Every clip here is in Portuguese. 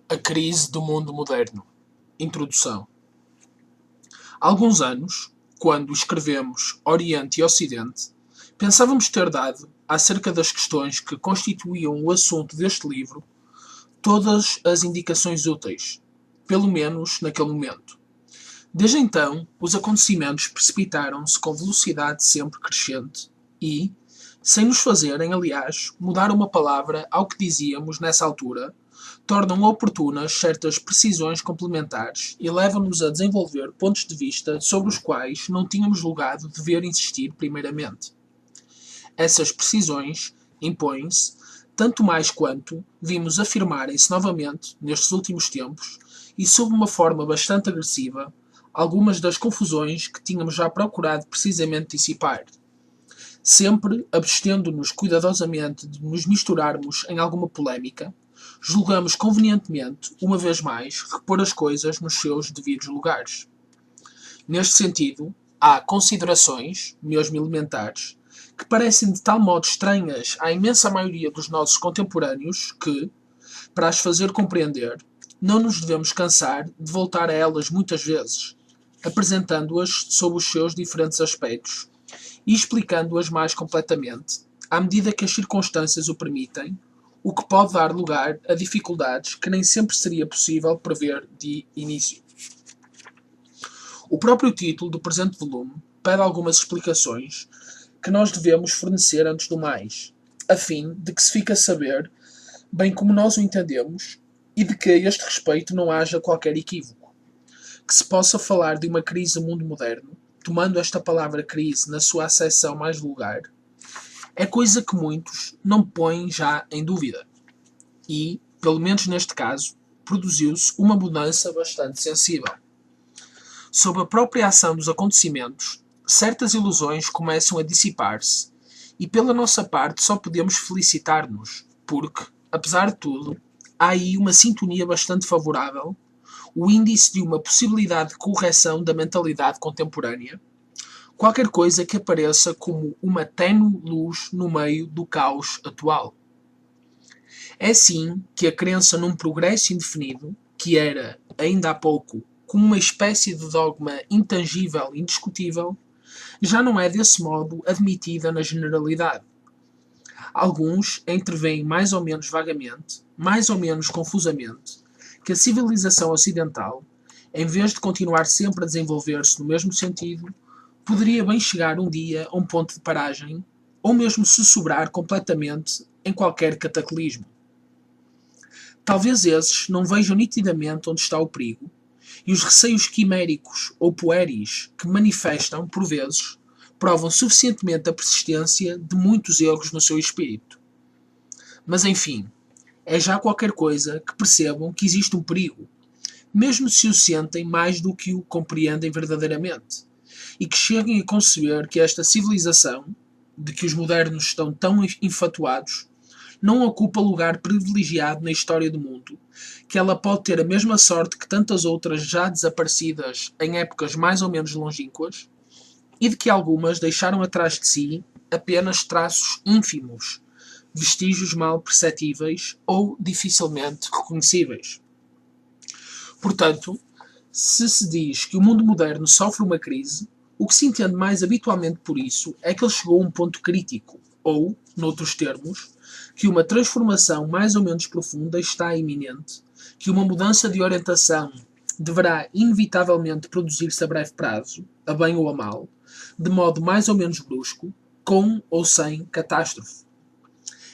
A crise do mundo moderno. Introdução. Há alguns anos, quando escrevemos Oriente e Ocidente, pensávamos ter dado, acerca das questões que constituíam o assunto deste livro, todas as indicações úteis, pelo menos naquele momento. Desde então, os acontecimentos precipitaram-se com velocidade sempre crescente e, sem nos fazerem, aliás, mudar uma palavra ao que dizíamos nessa altura, tornam oportunas certas precisões complementares e levam-nos a desenvolver pontos de vista sobre os quais não tínhamos julgado dever insistir primeiramente. Essas precisões impõem-se, tanto mais quanto vimos afirmarem-se novamente, nestes últimos tempos, e sob uma forma bastante agressiva, algumas das confusões que tínhamos já procurado precisamente dissipar. Sempre abstendo-nos cuidadosamente de nos misturarmos em alguma polémica, julgamos convenientemente, uma vez mais, repor as coisas nos seus devidos lugares. Neste sentido, há considerações, mesmo elementares, que parecem de tal modo estranhas à imensa maioria dos nossos contemporâneos que, para as fazer compreender, não nos devemos cansar de voltar a elas muitas vezes, apresentando-as sob os seus diferentes aspectos e explicando-as mais completamente, à medida que as circunstâncias o permitem, o que pode dar lugar a dificuldades que nem sempre seria possível prever de início. O próprio título do presente volume pede algumas explicações que nós devemos fornecer antes do mais, a fim de que se fique a saber, bem como nós o entendemos, e de que a este respeito não haja qualquer equívoco. Que se possa falar de uma crise no mundo moderno, tomando esta palavra crise na sua acessão mais vulgar, é coisa que muitos não põem já em dúvida. E, pelo menos neste caso, produziu-se uma mudança bastante sensível. Sob a própria ação dos acontecimentos, certas ilusões começam a dissipar-se, e pela nossa parte só podemos felicitar-nos, porque, apesar de tudo, há aí uma sintonia bastante favorável, o índice de uma possibilidade de correção da mentalidade contemporânea, qualquer coisa que apareça como uma tênue luz no meio do caos atual. É assim que a crença num progresso indefinido, que era, ainda há pouco, como uma espécie de dogma intangível e indiscutível, já não é desse modo admitida na generalidade. Alguns entreveem mais ou menos vagamente, mais ou menos confusamente, que a civilização ocidental, em vez de continuar sempre a desenvolver-se no mesmo sentido, poderia bem chegar um dia a um ponto de paragem, ou mesmo se sobrar completamente em qualquer cataclismo. Talvez esses não vejam nitidamente onde está o perigo, e os receios quiméricos ou pueris que manifestam, por vezes, provam suficientemente a persistência de muitos erros no seu espírito. Mas, enfim, é já qualquer coisa que percebam que existe um perigo, mesmo se o sentem mais do que o compreendem verdadeiramente, e que cheguem a conceber que esta civilização, de que os modernos estão tão infatuados, não ocupa lugar privilegiado na história do mundo, que ela pode ter a mesma sorte que tantas outras já desaparecidas em épocas mais ou menos longínquas, e de que algumas deixaram atrás de si apenas traços ínfimos, vestígios mal perceptíveis ou dificilmente reconhecíveis. Portanto, se diz que o mundo moderno sofre uma crise, o que se entende mais habitualmente por isso é que ele chegou a um ponto crítico, ou, noutros termos, que uma transformação mais ou menos profunda está iminente, que uma mudança de orientação deverá inevitavelmente produzir-se a breve prazo, a bem ou a mal, de modo mais ou menos brusco, com ou sem catástrofe.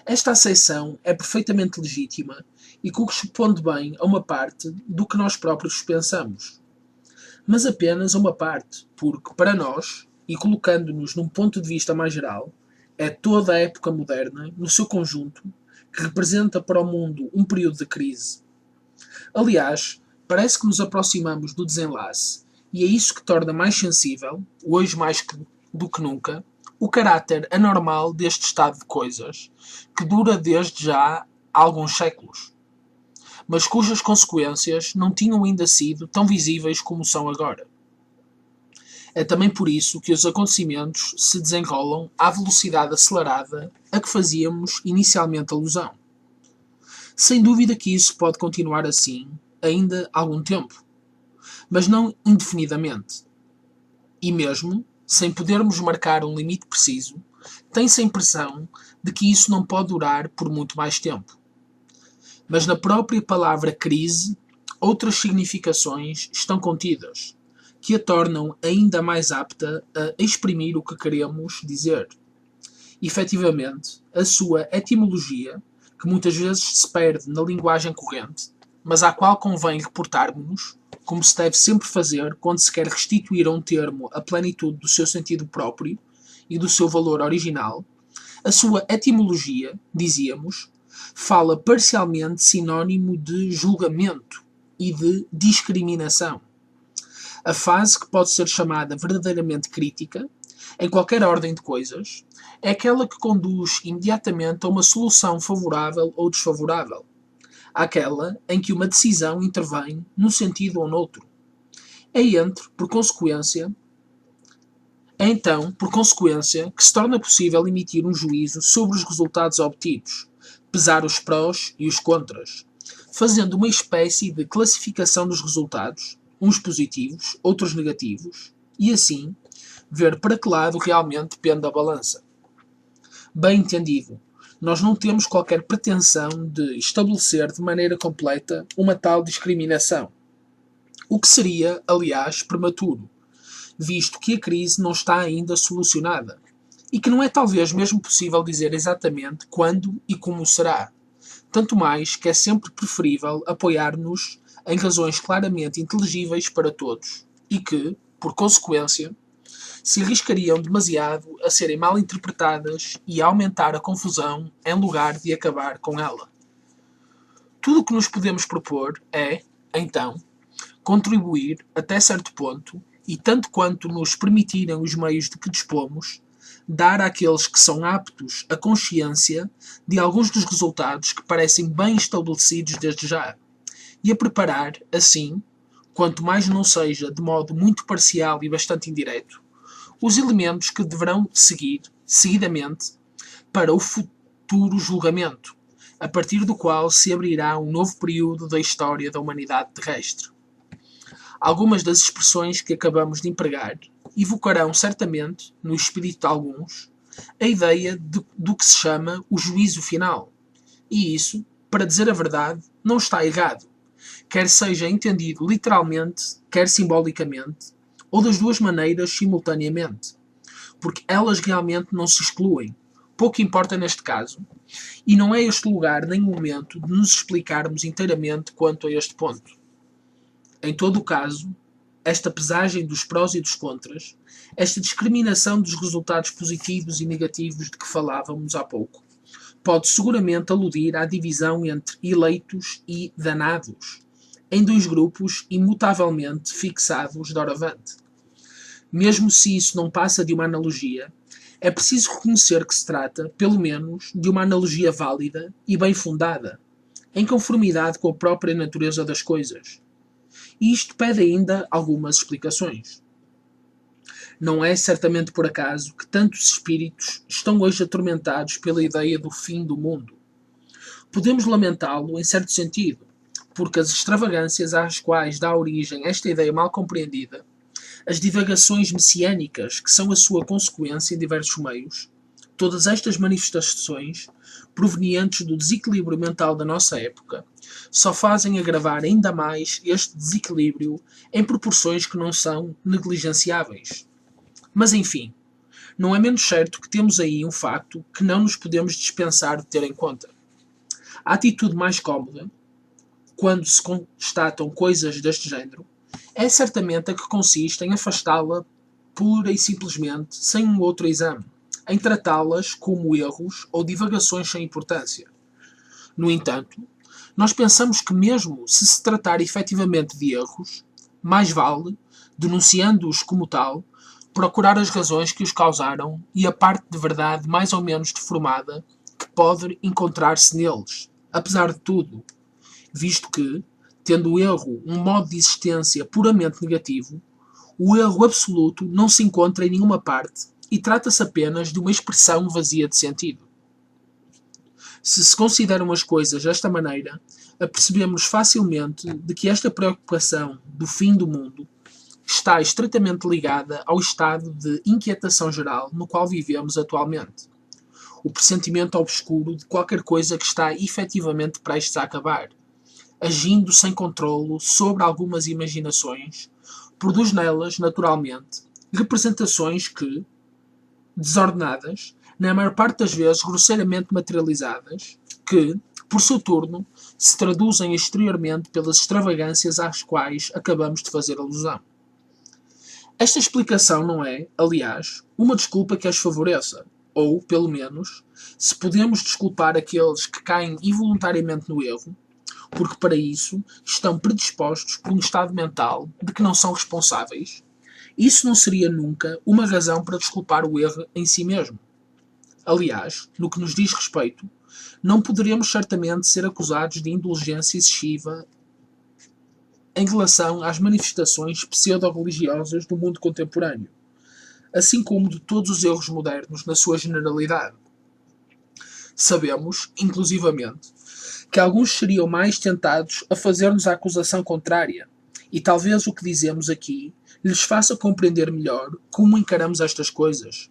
Esta aceição é perfeitamente legítima e corresponde bem a uma parte do que nós próprios pensamos. Mas apenas a uma parte, porque, para nós, e colocando-nos num ponto de vista mais geral, é toda a época moderna, no seu conjunto, que representa para o mundo um período de crise. Aliás, parece que nos aproximamos do desenlace, e é isso que torna mais sensível, hoje mais do que nunca, o caráter anormal deste estado de coisas, que dura desde já há alguns séculos, mas cujas consequências não tinham ainda sido tão visíveis como são agora. É também por isso que os acontecimentos se desenrolam à velocidade acelerada a que fazíamos inicialmente alusão. Sem dúvida que isso pode continuar assim ainda algum tempo, mas não indefinidamente. E mesmo sem podermos marcar um limite preciso, tem-se a impressão de que isso não pode durar por muito mais tempo. Mas na própria palavra crise, outras significações estão contidas, que a tornam ainda mais apta a exprimir o que queremos dizer. Efetivamente, a sua etimologia, que muitas vezes se perde na linguagem corrente, mas à qual convém reportarmos-nos, como se deve sempre fazer quando se quer restituir a um termo a plenitude do seu sentido próprio e do seu valor original, a sua etimologia, dizíamos, fala parcialmente sinónimo de julgamento e de discriminação. A fase que pode ser chamada verdadeiramente crítica, em qualquer ordem de coisas, é aquela que conduz imediatamente a uma solução favorável ou desfavorável. Aquela em que uma decisão intervém num sentido ou noutro. É por consequência, que se torna possível emitir um juízo sobre os resultados obtidos, pesar os prós e os contras, fazendo uma espécie de classificação dos resultados, uns positivos, outros negativos, e assim ver para que lado realmente pende a balança. Bem entendido, nós não temos qualquer pretensão de estabelecer de maneira completa uma tal discriminação, o que seria, aliás, prematuro, visto que a crise não está ainda solucionada, e que não é talvez mesmo possível dizer exatamente quando e como será, tanto mais que é sempre preferível apoiar-nos em razões claramente inteligíveis para todos, e que, por consequência, se arriscariam demasiado a serem mal interpretadas e a aumentar a confusão em lugar de acabar com ela. Tudo o que nos podemos propor é, então, contribuir até certo ponto, e tanto quanto nos permitirem os meios de que dispomos, dar àqueles que são aptos a consciência de alguns dos resultados que parecem bem estabelecidos desde já, e a preparar, assim, quanto mais não seja de modo muito parcial e bastante indireto, os elementos que deverão seguir, seguidamente, para o futuro julgamento, a partir do qual se abrirá um novo período da história da humanidade terrestre. Algumas das expressões que acabamos de empregar evocarão certamente, no espírito de alguns, a ideia do que se chama o juízo final. E isso, para dizer a verdade, não está errado, quer seja entendido literalmente, quer simbolicamente, ou das duas maneiras simultaneamente, porque elas realmente não se excluem. Pouco importa neste caso, e não é este lugar nem o momento de nos explicarmos inteiramente quanto a este ponto. Em todo o caso, esta pesagem dos prós e dos contras, esta discriminação dos resultados positivos e negativos de que falávamos há pouco, pode seguramente aludir à divisão entre eleitos e danados, em dois grupos imutavelmente fixados doravante. Mesmo se isso não passa de uma analogia, é preciso reconhecer que se trata, pelo menos, de uma analogia válida e bem fundada, em conformidade com a própria natureza das coisas. E isto pede ainda algumas explicações. Não é certamente por acaso que tantos espíritos estão hoje atormentados pela ideia do fim do mundo. Podemos lamentá-lo em certo sentido, porque as extravagâncias às quais dá origem esta ideia mal compreendida, as divagações messiânicas que são a sua consequência em diversos meios, todas estas manifestações, provenientes do desequilíbrio mental da nossa época, só fazem agravar ainda mais este desequilíbrio em proporções que não são negligenciáveis. Mas enfim, não é menos certo que temos aí um facto que não nos podemos dispensar de ter em conta. A atitude mais cómoda, quando se constatam coisas deste género, é certamente a que consiste em afastá-la pura e simplesmente, sem um outro exame, em tratá-las como erros ou divagações sem importância. No entanto, nós pensamos que mesmo se tratar efetivamente de erros, mais vale, denunciando-os como tal, procurar as razões que os causaram e a parte de verdade mais ou menos deformada que pode encontrar-se neles, apesar de tudo, visto que, tendo o erro um modo de existência puramente negativo, o erro absoluto não se encontra em nenhuma parte e trata-se apenas de uma expressão vazia de sentido. Se consideram as coisas desta maneira, apercebemos facilmente de que esta preocupação do fim do mundo está estreitamente ligada ao estado de inquietação geral no qual vivemos atualmente. O pressentimento obscuro de qualquer coisa que está efetivamente prestes a acabar, agindo sem controlo sobre algumas imaginações, produz nelas, naturalmente, representações que, desordenadas, na maior parte das vezes grosseiramente materializadas, que, por seu turno, se traduzem exteriormente pelas extravagâncias às quais acabamos de fazer alusão. Esta explicação não é, aliás, uma desculpa que as favoreça, ou, pelo menos, se podemos desculpar aqueles que caem involuntariamente no erro, porque para isso estão predispostos por um estado mental de que não são responsáveis, isso não seria nunca uma razão para desculpar o erro em si mesmo. Aliás, no que nos diz respeito, não poderemos certamente ser acusados de indulgência excessiva em relação às manifestações pseudo-religiosas do mundo contemporâneo, assim como de todos os erros modernos na sua generalidade. Sabemos, inclusivamente, que alguns seriam mais tentados a fazer-nos a acusação contrária, e talvez o que dizemos aqui lhes faça compreender melhor como encaramos estas coisas,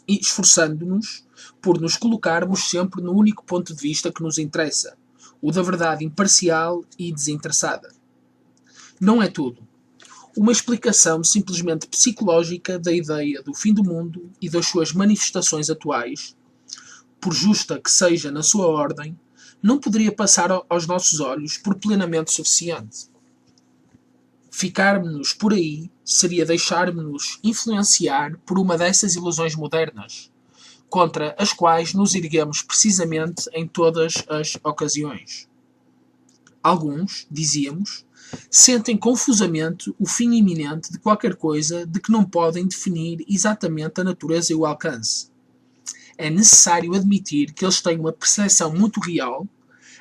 esforçando-nos por nos colocarmos sempre no único ponto de vista que nos interessa, o da verdade imparcial e desinteressada. Não é tudo. Uma explicação simplesmente psicológica da ideia do fim do mundo e das suas manifestações atuais, por justa que seja na sua ordem, não poderia passar aos nossos olhos por plenamente suficiente. Ficarmos-nos por aí seria deixarmos-nos influenciar por uma dessas ilusões modernas, contra as quais nos erguemos precisamente em todas as ocasiões. Alguns, dizíamos, sentem confusamente o fim iminente de qualquer coisa de que não podem definir exatamente a natureza e o alcance. É necessário admitir que eles têm uma percepção muito real,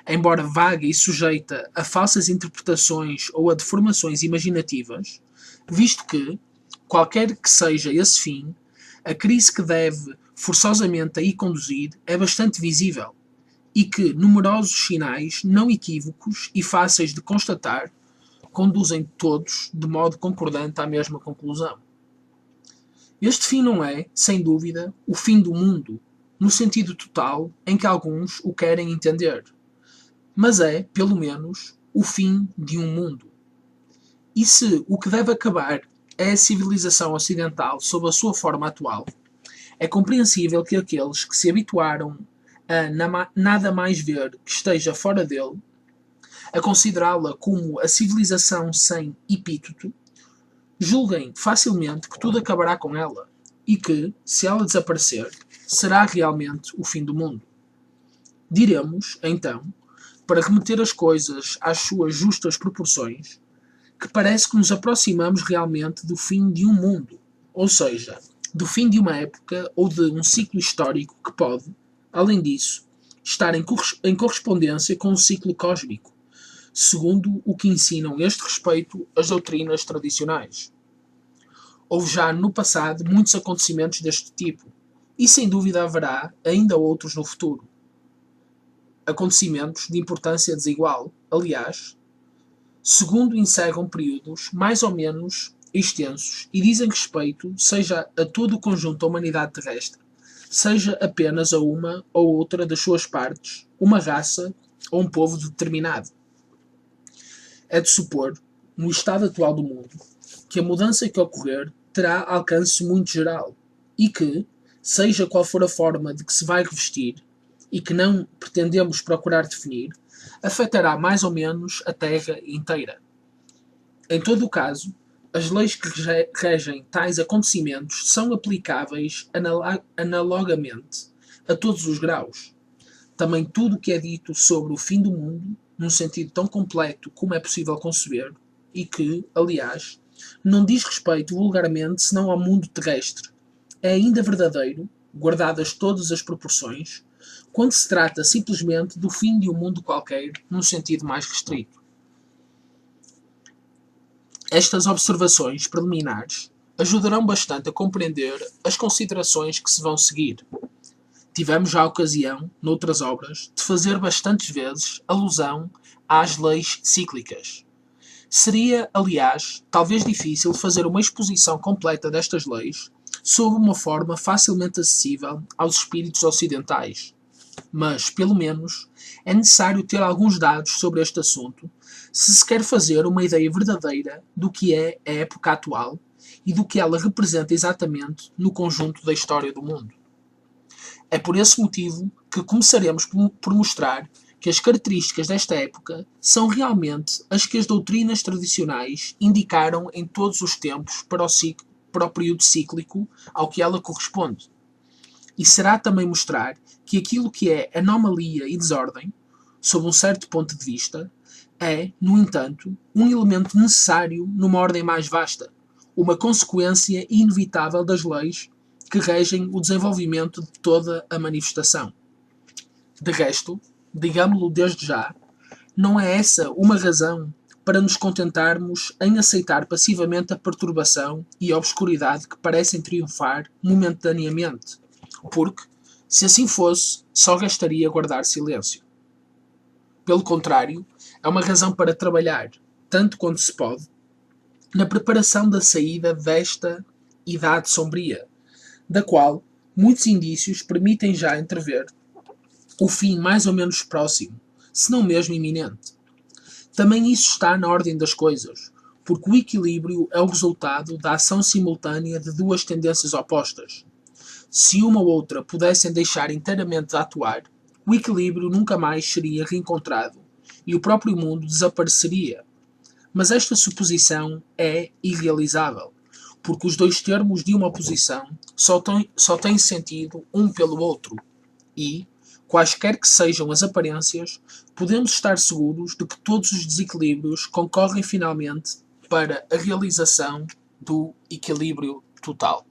embora vaga e sujeita a falsas interpretações ou a deformações imaginativas, visto que, qualquer que seja esse fim, a crise que deve forçosamente aí conduzir é bastante visível, e que numerosos sinais não equívocos e fáceis de constatar conduzem todos de modo concordante à mesma conclusão. Este fim não é, sem dúvida, o fim do mundo, no sentido total em que alguns o querem entender, mas é, pelo menos, o fim de um mundo. E se o que deve acabar é a civilização ocidental sob a sua forma atual, é compreensível que aqueles que se habituaram a nada mais ver que esteja fora dele, a considerá-la como a civilização sem epíteto, julguem facilmente que tudo acabará com ela e que, se ela desaparecer, será realmente o fim do mundo. Diremos, então, para remeter as coisas às suas justas proporções, que parece que nos aproximamos realmente do fim de um mundo, ou seja, do fim de uma época ou de um ciclo histórico que pode, além disso, estar em correspondência com o ciclo cósmico, segundo o que ensinam a este respeito as doutrinas tradicionais. Houve já no passado muitos acontecimentos deste tipo, e sem dúvida haverá ainda outros no futuro. Acontecimentos de importância desigual, aliás, segundo encerram períodos mais ou menos extensos e dizem respeito seja a todo o conjunto da humanidade terrestre, seja apenas a uma ou outra das suas partes, uma raça ou um povo determinado. É de supor, no estado atual do mundo, que a mudança que ocorrer terá alcance muito geral e que, seja qual for a forma de que se vai revestir e que não pretendemos procurar definir, afetará mais ou menos a Terra inteira. Em todo o caso, as leis que regem tais acontecimentos são aplicáveis analogamente a todos os graus. Também tudo o que é dito sobre o fim do mundo, num sentido tão completo como é possível conceber, e que, aliás, não diz respeito vulgarmente senão ao mundo terrestre, é ainda verdadeiro, guardadas todas as proporções, quando se trata simplesmente do fim de um mundo qualquer, num sentido mais restrito. Estas observações preliminares ajudarão bastante a compreender as considerações que se vão seguir. Tivemos já a ocasião, noutras obras, de fazer bastantes vezes alusão às leis cíclicas. Seria, aliás, talvez difícil fazer uma exposição completa destas leis sob uma forma facilmente acessível aos espíritos ocidentais. Mas, pelo menos, é necessário ter alguns dados sobre este assunto se se quer fazer uma ideia verdadeira do que é a época atual e do que ela representa exatamente no conjunto da história do mundo. É por esse motivo que começaremos por mostrar que as características desta época são realmente as que as doutrinas tradicionais indicaram em todos os tempos para o período cíclico ao que ela corresponde. E será também mostrar que aquilo que é anomalia e desordem, sob um certo ponto de vista, é, no entanto, um elemento necessário numa ordem mais vasta, uma consequência inevitável das leis que regem o desenvolvimento de toda a manifestação. De resto, digamo-lo desde já, não é essa uma razão para nos contentarmos em aceitar passivamente a perturbação e a obscuridade que parecem triunfar momentaneamente, porque, se assim fosse, só gastaria guardar silêncio. Pelo contrário, é uma razão para trabalhar, tanto quanto se pode, na preparação da saída desta idade sombria, da qual muitos indícios permitem já entrever o fim mais ou menos próximo, se não mesmo iminente. Também isso está na ordem das coisas, porque o equilíbrio é o resultado da ação simultânea de duas tendências opostas. Se uma ou outra pudessem deixar inteiramente de atuar, o equilíbrio nunca mais seria reencontrado e o próprio mundo desapareceria. Mas esta suposição é irrealizável, porque os dois termos de uma oposição só têm sentido um pelo outro e, quaisquer que sejam as aparências, podemos estar seguros de que todos os desequilíbrios concorrem finalmente para a realização do equilíbrio total.